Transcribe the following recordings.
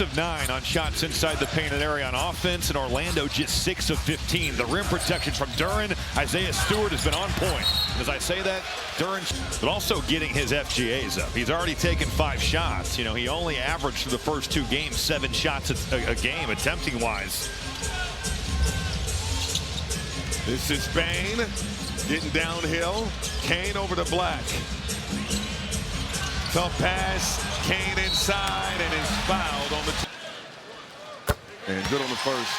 of 9 on shots inside the painted area on offense, and Orlando just 6 of 15. The rim protection from Duren. Isaiah Stewart has been on point. As I say that, Duren, but also getting his FGAs up. He's already taken 5 shots. You know, he only averaged through the first 2 games 7 shots a game, attempting wise. This is Bane getting downhill. Kane over to Black. Tough pass. Kane inside and is fouled on the and good on the first.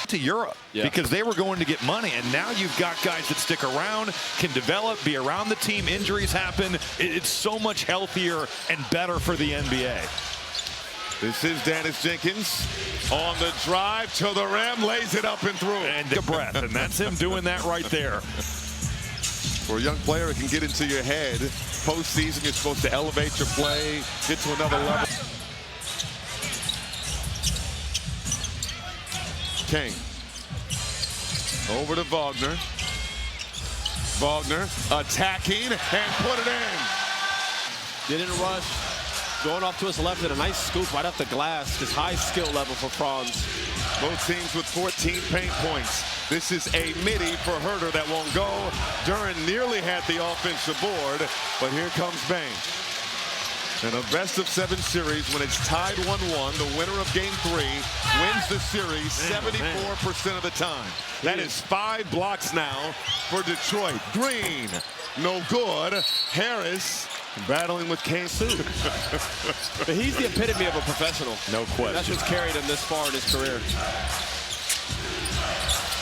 To Europe, because they were going to get money, and now you've got guys that stick around, can develop, be around the team. Injuries happen. It's so much healthier and better for the NBA. This is Dennis Jenkins on the drive to the rim, lays it up and through. And a breath, and that's him doing that right there. For a young player, it can get into your head. Postseason, you're supposed to elevate your play, get to another level. Kane. Over to Wagner. Wagner attacking and put it in. Didn't rush. Going off to his left and a nice scoop right off the glass. Just high skill level for Franz. Both teams with 14 paint points. This is a midi for Herter that won't go. Duren nearly had the offensive board, but here comes Bane. In a best-of-7 series, when it's tied 1-1, the winner of Game 3 wins the series 74% of the time. That is 5 blocks now for Detroit. Green, no good. Harris battling with Kane. But he's the epitome of a professional. No question. That's what's carried him this far in his career.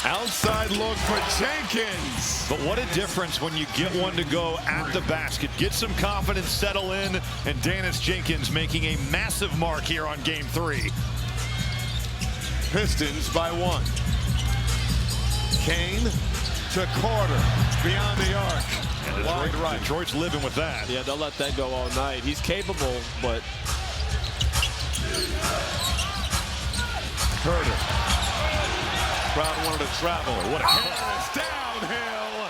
Outside look for Jenkins. But what a difference when you get one to go at the basket. Get some confidence, settle in, and Dennis Jenkins making a massive mark here on Game 3. Pistons by 1. Kane to Carter beyond the arc. And Wide right. Detroit's living with that. Yeah, they'll let that go all night. He's capable, but Herter. Crowd wanted to travel. What a Harris downhill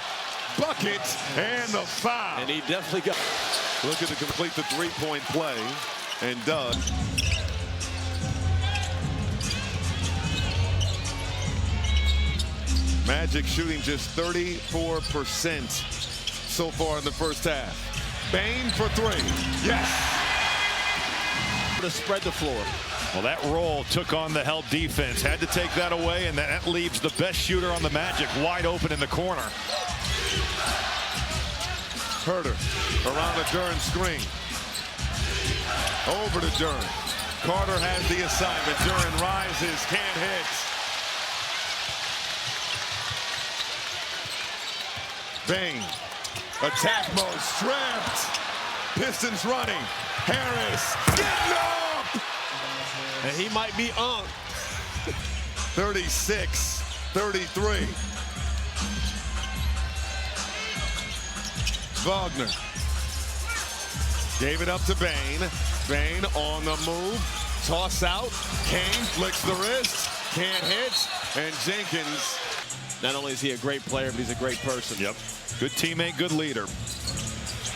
bucket and the foul. and he definitely got. Looking to complete the 3-point play and does. Magic shooting just 34% so far in the first half. Bane for 3. Yes. To spread the floor. Well, that roll took on the held defense. Had to take that away, and that leaves the best shooter on the Magic wide open in the corner. Herter around the Duren screen. Over to Duren. Carter has the assignment. Duren rises, can't hit. Bane. Attack mode, stripped. Pistons running. Harris getting up. And he might be on. 36-33. Wagner gave it up to Bane. Bane on the move. Toss out. Kane flicks the wrist. Can't hit. And Jenkins. Not only is he a great player, but he's a great person. Yep. Good teammate, good leader.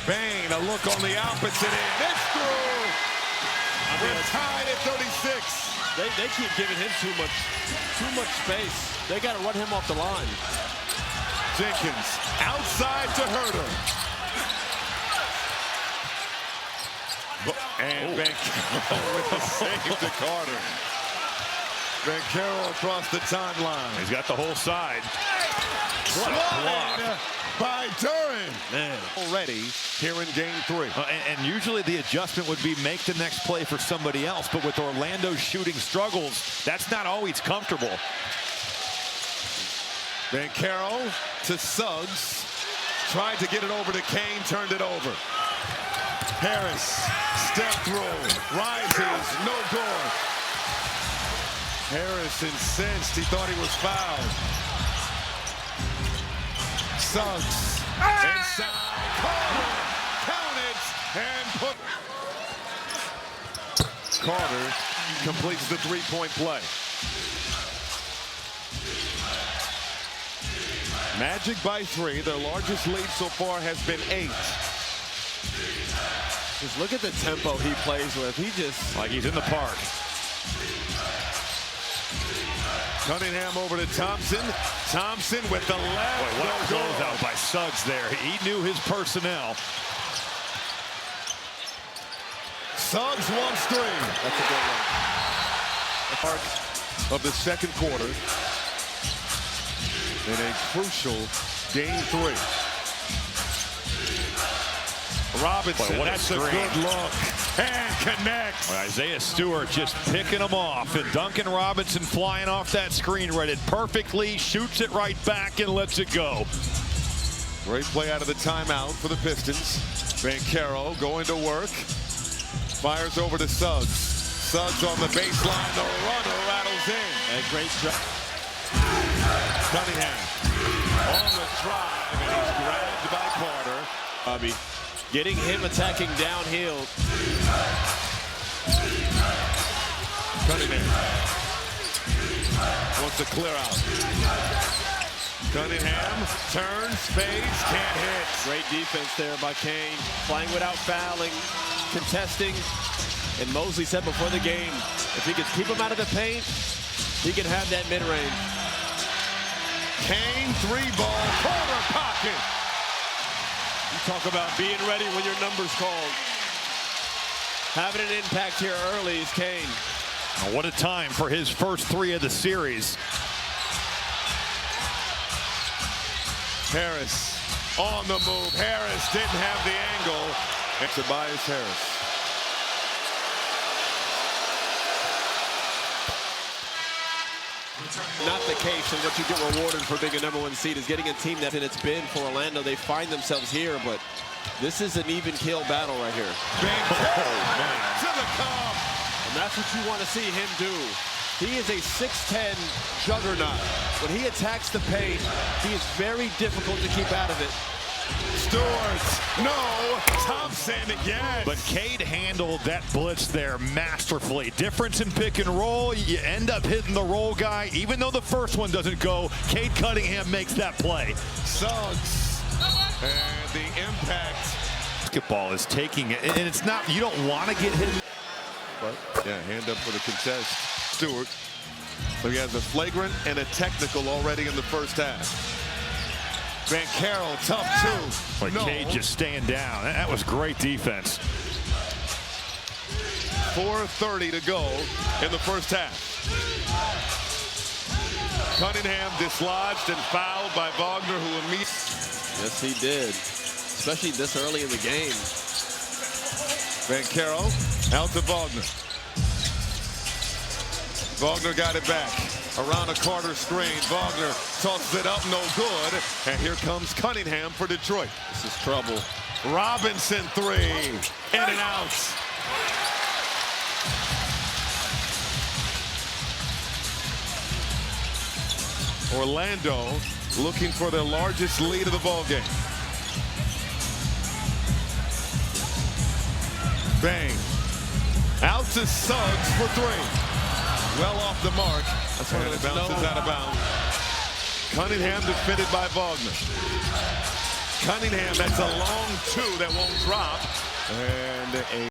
Bane, a look on the opposite end. It's through. We're tied at 36. They keep giving him too much space. They got to run him off the line. Jenkins outside to Herter. And Banchero with the save to Carter. Banchero across the timeline. He's got the whole side. What a block by Duren. Man. Already here in Game 3. And usually the adjustment would be make the next play for somebody else, but with Orlando's shooting struggles, that's not always comfortable. Banchero to Suggs. Tried to get it over to Kane, turned it over. Harris, step through, rises, no good. Harris incensed, he thought he was fouled. Suggs, inside, Carter, count it, and put. Carter completes the 3-point play. Magic by 3, their largest lead so far has been 8. Just look at the tempo he plays with. He just like he's in the park. Cunningham over to Thompson. Thompson with the left. Boy, what a closeout by Suggs there. He knew his personnel. Suggs wants three. That's a good one. Part of the second quarter in a crucial game 3. Robinson, Boy, that's a good look. And connects. Well, Isaiah Stewart just picking them off. And Duncan Robinson flying off that screen, read it perfectly, shoots it right back, and lets it go. Great play out of the timeout for the Pistons. Banchero going to work. Fires over to Suggs. Suggs on the baseline. The runner rattles in. A great job. Cunningham on the drive, and he's grabbed by Carter. Bobby, getting him attacking downhill. Cunningham wants to clear out. Cunningham turns, fades, can't hit. Great defense there by Kane. Playing without fouling, contesting. And Mosley said before the game, if he could keep him out of the paint, he could have that mid-range. Kane, 3-ball, corner pocket. You talk about being ready when your number's called. Having an impact here early is Kane. What a time for his first 3 of the series. Harris on the move. Harris didn't have the angle. And Tobias Harris. Not the case, and what you get rewarded for being a #1 seed is getting a team that it's been for Orlando. They find themselves here, but this is an even kill battle right here. To the cup. And that's what you want to see him do. He is a 6'10" juggernaut. When he attacks the paint, he is very difficult to keep out of it. Stewart, no. Thompson again. But Cade handled that blitz there masterfully. Difference in pick and roll. You end up hitting the roll guy. Even though the first one doesn't go, Cade Cunningham makes that play. Suggs. And the impact. Basketball is taking it. And it's not, you don't want to get hit. But, yeah, hand up for the contest. Stewart. So he has a flagrant and a technical already in the first half. Banchero, tough too. Like no. Cade just staying down. That was great defense. 4:30 to go in the first half. Cunningham dislodged and fouled by Wagner, who immediately. Yes, he did. Especially this early in the game. Banchero out to Wagner. Wagner got it back. Around a Carter screen. Wagner tosses it up, no good. And here comes Cunningham for Detroit. This is trouble. Robinson 3. In and out. Orlando looking for their largest lead of the ballgame. Bang. Out to Suggs for 3. Well off the mark. That's when it bounces out of bounds. Cunningham defended by Wagner. Cunningham, that's a long 2 that won't drop. And a